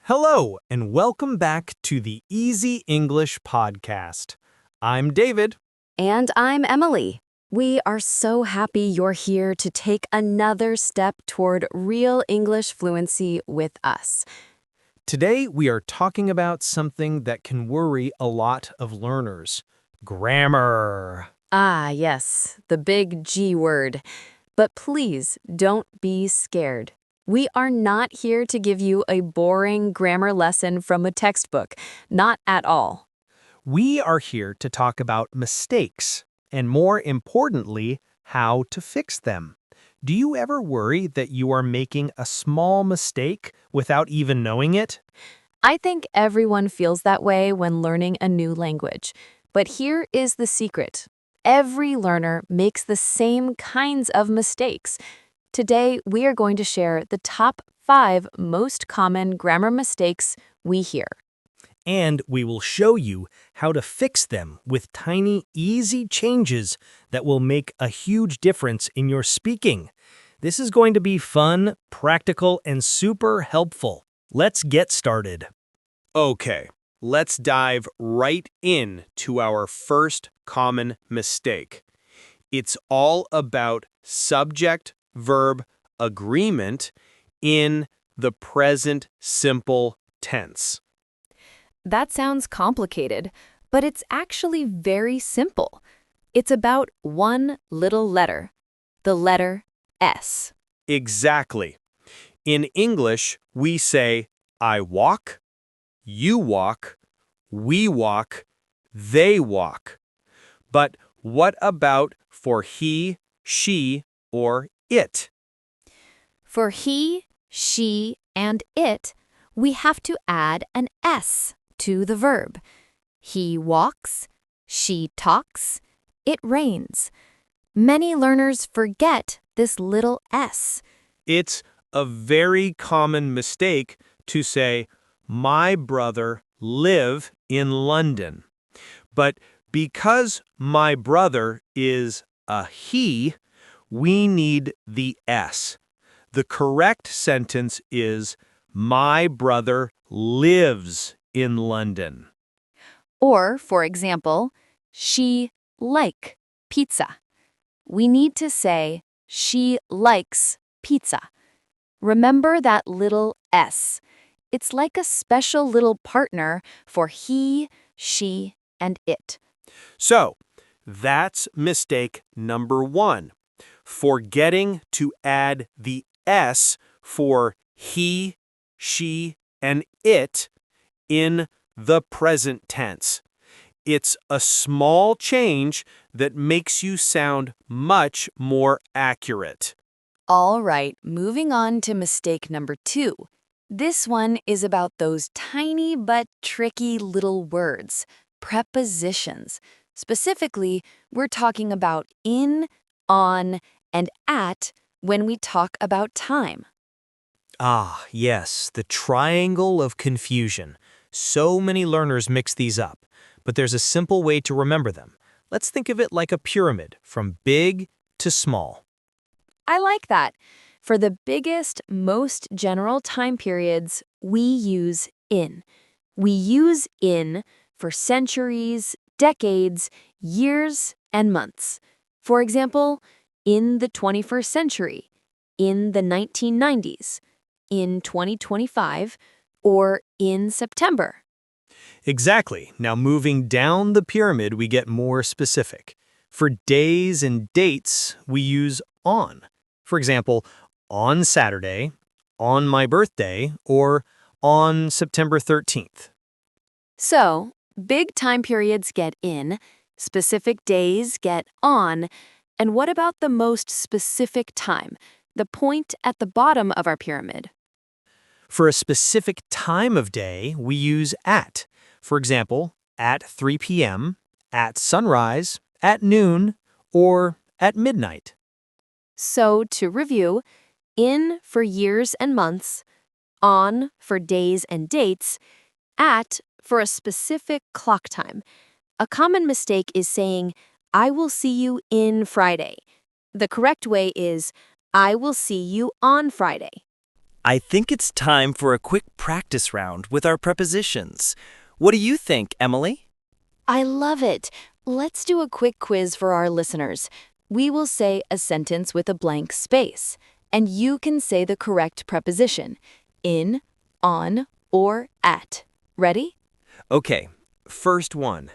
Hello, and welcome back to the Easy English Podcast. I'm David. And I'm Emily. We are so happy you're here to take another step toward real English fluency with us. Today, we are talking about something that can worry a lot of learners. Grammar. Ah, yes, the big G word. But please don't be scared. We are not here to give you a boring grammar lesson from a textbook. Not at all. We are here to talk about mistakes, and more importantly, how to fix them. Do you ever worry that you are making a small mistake without even knowing it? I think everyone feels that way when learning a new language. But here is the secret. Every learner makes the same kinds of mistakes. Today, we are going to share the top 5 most common grammar mistakes we hear. And we will show you how to fix them with tiny, easy changes that will make a huge difference in your speaking. This is going to be fun, practical, and super helpful. Let's get started. Okay, let's dive right in to our first common mistake. It's all about subject-verb agreement in the present simple tense. That sounds complicated, but it's actually very simple. It's about one little letter, the letter S. Exactly. In English, we say, I walk, you walk, we walk, they walk. But what about for he, she, or it? For he, she, and it, we have to add an S to the verb. He walks, she talks, it rains. Many learners forget this little S. It's a very common mistake to say, my brother live in London. But because my brother is a he, we need the S. The correct sentence is, my brother lives in London. Or, for example, she like pizza. We need to say, she likes pizza. Remember that little S. It's like a special little partner for he, she, and it. So, that's mistake number 1. Forgetting to add the S for he, she, and it in the present tense. It's a small change that makes you sound much more accurate. All right, moving on to mistake number 2. This one is about those tiny but tricky little words, prepositions. Specifically, we're talking about in, on, and at when we talk about time. Ah, yes, the triangle of confusion. So many learners mix these up, but there's a simple way to remember them. Let's think of it like a pyramid, from big to small. I like that. For the biggest, most general time periods, we use in. We use in for centuries, decades, years, and months. For example, in the 21st century, in the 1990s, in 2025, or in September. Exactly. Now moving down the pyramid, we get more specific. For days and dates, we use on. For example, on Saturday, on my birthday, or on September 13th. So, big time periods get in, specific days get on, and what about the most specific time, the point at the bottom of our pyramid? For a specific time of day, we use at. For example, at 3 p.m., at sunrise, at noon, or at midnight. So, to review, in for years and months, on for days and dates, at for a specific clock time. A common mistake is saying, I will see you in Friday. The correct way is, I will see you on Friday. I think it's time for a quick practice round with our prepositions. What do you think, Emily? I love it. Let's do a quick quiz for our listeners. We will say a sentence with a blank space, and you can say the correct preposition in, on, or at. Ready? Okay, first one.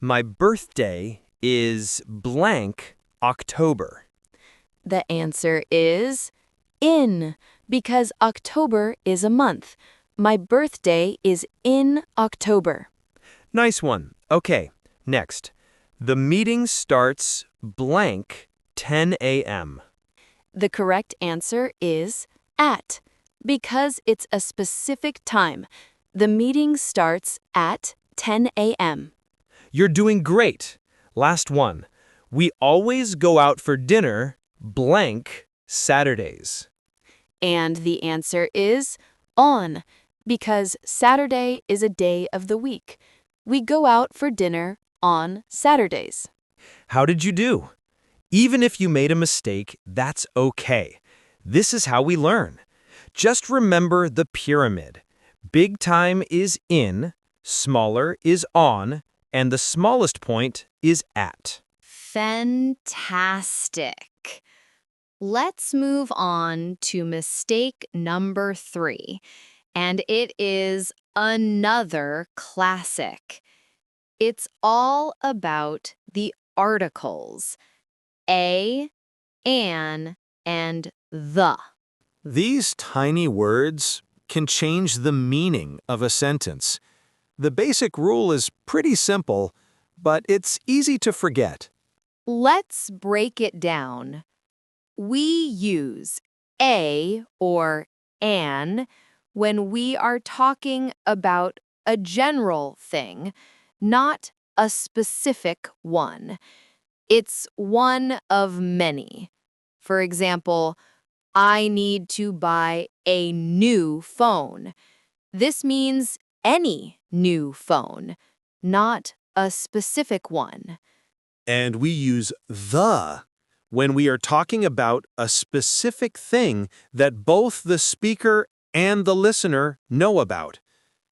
My birthday is blank October. The answer is in, because October is a month. My birthday is in October. Nice one. Okay, next. The meeting starts blank 10 a.m. The correct answer is at, because it's a specific time. The meeting starts at 10 a.m. You're doing great. Last one. We always go out for dinner blank Saturdays. And the answer is on, because Saturday is a day of the week. We go out for dinner on Saturdays. How did you do? Even if you made a mistake, that's okay. This is how we learn. Just remember the pyramid. Big time is in, smaller is on, and the smallest point is at. Fantastic. Let's move on to mistake number 3, and it is another classic. It's all about the articles, a, an, and the. These tiny words can change the meaning of a sentence. The basic rule is pretty simple, but it's easy to forget. Let's break it down. We use a or an when we are talking about a general thing, not a specific one. It's one of many. For example, I need to buy a new phone. This means any new phone, not a specific one. And we use the when we are talking about a specific thing that both the speaker and the listener know about.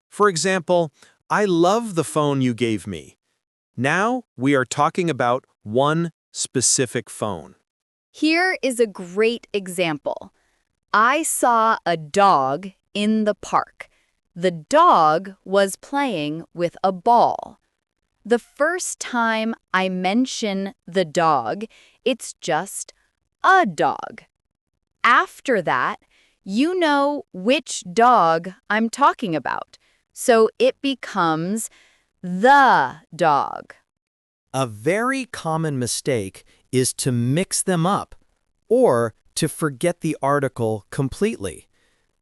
For example, I love the phone you gave me. Now we are talking about one specific phone. Here is a great example. I saw a dog in the park. The dog was playing with a ball. The first time I mention the dog, it's just a dog. After that, you know which dog I'm talking about, so it becomes the dog. A very common mistake is to mix them up or to forget the article completely.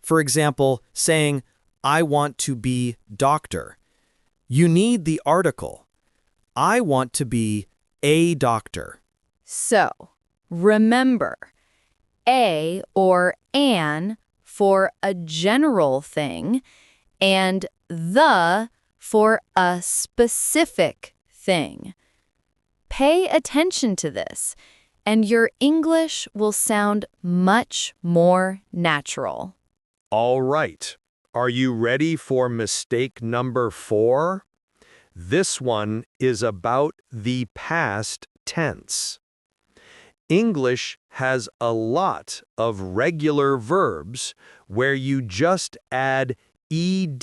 For example, saying, I want to be doctor. You need the article. I want to be a doctor. So, remember, a or an for a general thing and the for a specific thing. Pay attention to this, and your English will sound much more natural. All right. Are you ready for mistake number 4? This one is about the past tense. English has a lot of regular verbs where you just add ed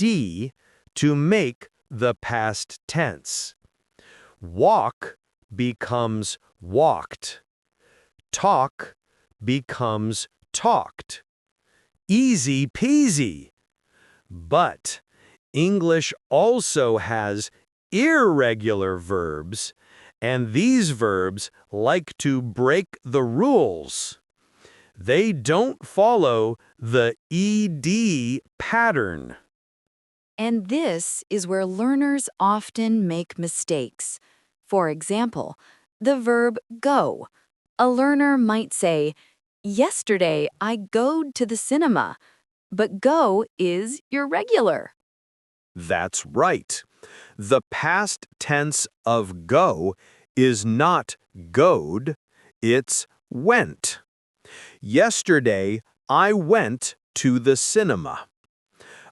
to make the past tense. Walk becomes walked. Talk becomes talked. Easy peasy. But English also has irregular verbs, and these verbs like to break the rules. They don't follow the ed pattern. And this is where learners often make mistakes. For example, the verb go. A learner might say, yesterday I goed to the cinema, but go is irregular. That's right. The past tense of go is not goed, it's went. Yesterday, I went to the cinema.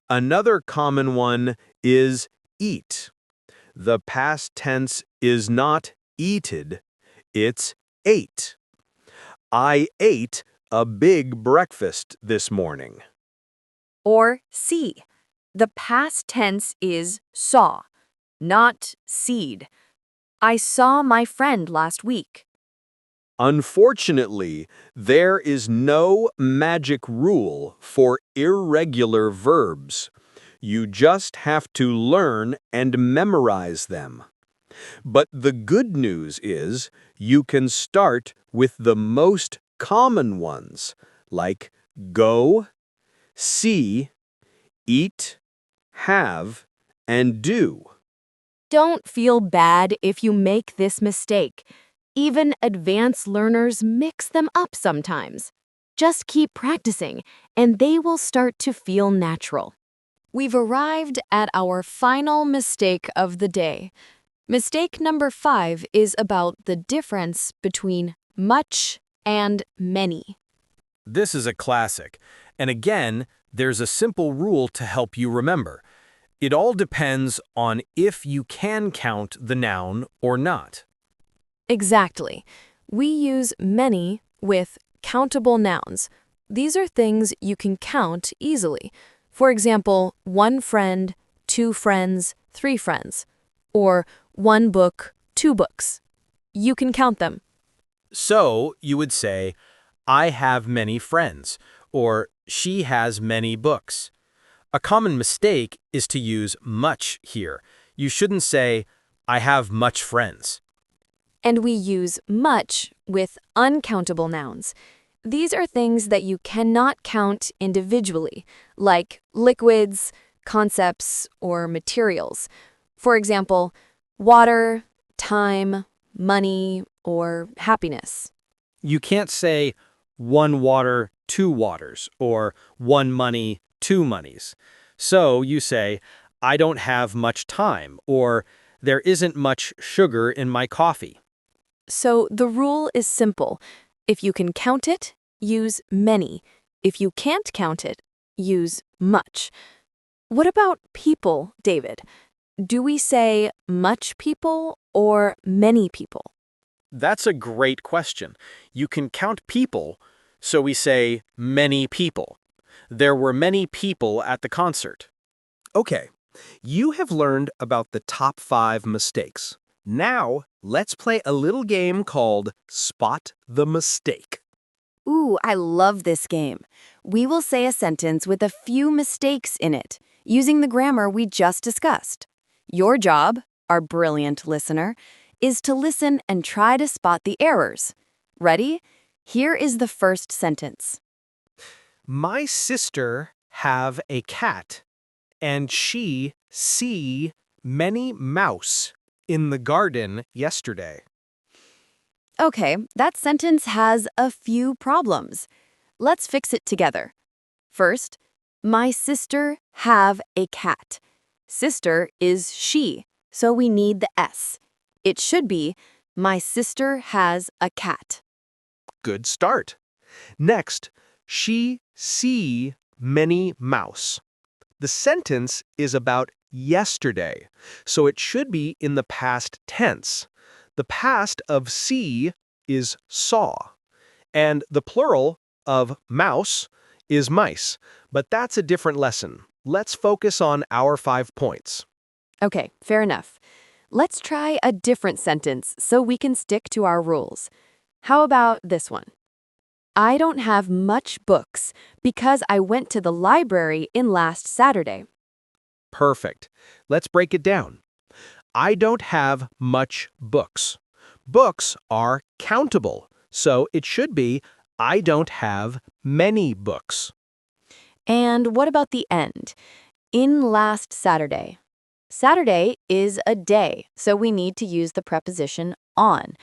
Another common one is eat. The past tense is not eated, it's ate. I ate a big breakfast this morning. Or see. The past tense is saw, not seed. I saw my friend last week. Unfortunately, there is no magic rule for irregular verbs. You just have to learn and memorize them. But the good news is you can start with the most common ones, like go, see, eat, have, and do. Don't feel bad if you make this mistake. Even advanced learners mix them up sometimes. Just keep practicing, and they will start to feel natural. We've arrived at our final mistake of the day. Mistake number 5 is about the difference between much and many. This is a classic. And again, there's a simple rule to help you remember. It all depends on if you can count the noun or not. Exactly. We use many with countable nouns. These are things you can count easily. For example, 1 friend, 2 friends, 3 friends. Or 1 book, 2 books. You can count them. So you would say, I have many friends, or she has many books. A common mistake is to use much here. You shouldn't say, I have much friends. And we use much with uncountable nouns. These are things that you cannot count individually, like liquids, concepts, or materials. For example, water, time, money, or happiness. You can't say 1 water, 2 waters, or 1 money, 2 monies. So you say, I don't have much time, or there isn't much sugar in my coffee. So the rule is simple. If you can count it, use many. If you can't count it, use much. What about people, David? Do we say much people or many people? That's a great question. You can count people, so we say many people. There were many people at the concert. Okay, you have learned about the top 5 mistakes. Now, let's play a little game called Spot the Mistake. Ooh, I love this game. We will say a sentence with a few mistakes in it, using the grammar we just discussed. Your job, our brilliant listener, is to listen and try to spot the errors. Ready? Here is the first sentence. My sister have a cat, and she see many mouse in the garden yesterday. Okay, that sentence has a few problems. Let's fix it together. First, my sister have a cat. Sister is she, so we need the S. It should be, my sister has a cat. Good start. Next, she see many mouse. The sentence is about yesterday, so it should be in the past tense. The past of see is saw, and the plural of mouse is mice, but that's a different lesson. Let's focus on our 5 points. Okay, fair enough. Let's try a different sentence so we can stick to our rules. How about this one? I don't have much books because I went to the library in last Saturday. Perfect. Let's break it down. I don't have much books. Books are countable, so it should be I don't have many books. And what about the end? In last Saturday. Saturday is a day, so we need to use the preposition on.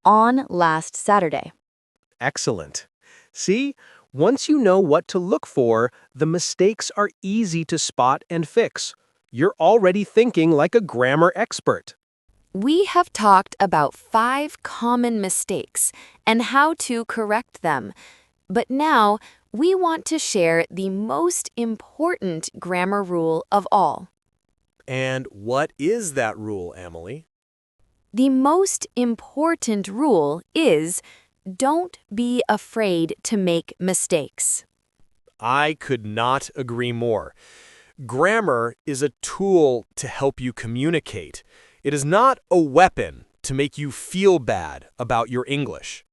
On last Saturday. Excellent. See, once you know what to look for, the mistakes are easy to spot and fix. You're already thinking like a grammar expert. We have talked about 5 common mistakes and how to correct them. But now we want to share the most important grammar rule of all. And what is that rule, Emily? The most important rule is don't be afraid to make mistakes. I could not agree more. Grammar is a tool to help you communicate. It is not a weapon to make you feel bad about your English.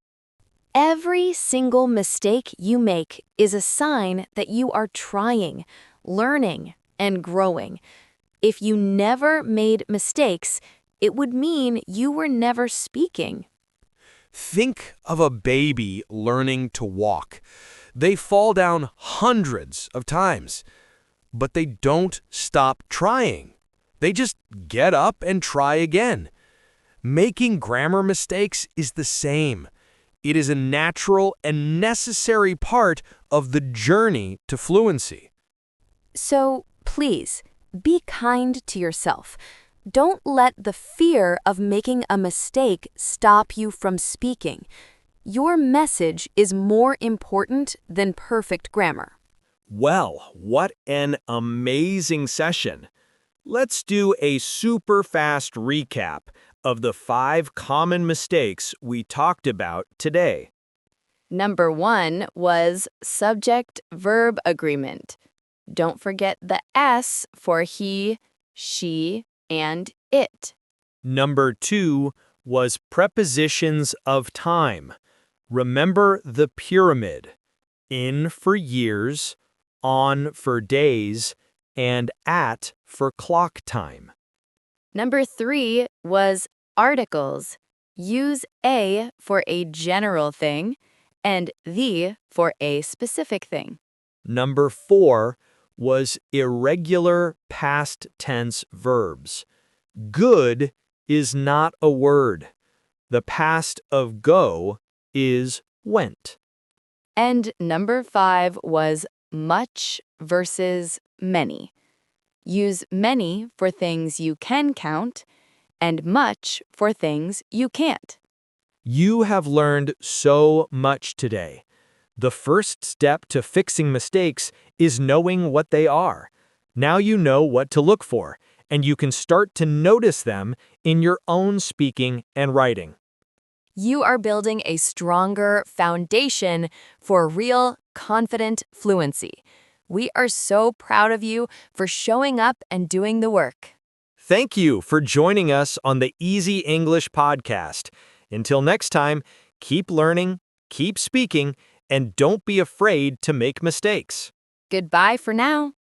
Every single mistake you make is a sign that you are trying, learning, and growing. If you never made mistakes, it would mean you were never speaking. Think of a baby learning to walk. They fall down hundreds of times, but they don't stop trying. They just get up and try again. Making grammar mistakes is the same. It is a natural and necessary part of the journey to fluency. So please, be kind to yourself. Don't let the fear of making a mistake stop you from speaking. Your message is more important than perfect grammar. Well, what an amazing session. Let's do a super fast recap of the 5 common mistakes we talked about today. Number 1 was Subject-Verb Agreement. Don't forget the S for he, she, and it. Number 2 was prepositions of time. Remember the pyramid. In for years, on for days, and at for clock time. Number 3 was articles. Use a for a general thing and the for a specific thing. Number 4 was irregular past tense verbs. Good is not a word. The past of go is went. And number 5 was much versus many. Use many for things you can count and much for things you can't. You have learned so much today. The first step to fixing mistakes is knowing what they are. Now you know what to look for, and you can start to notice them in your own speaking and writing. You are building a stronger foundation for real, confident fluency. We are so proud of you for showing up and doing the work. Thank you for joining us on the Easy English podcast. Until next time, keep learning, keep speaking, and don't be afraid to make mistakes. Goodbye for now.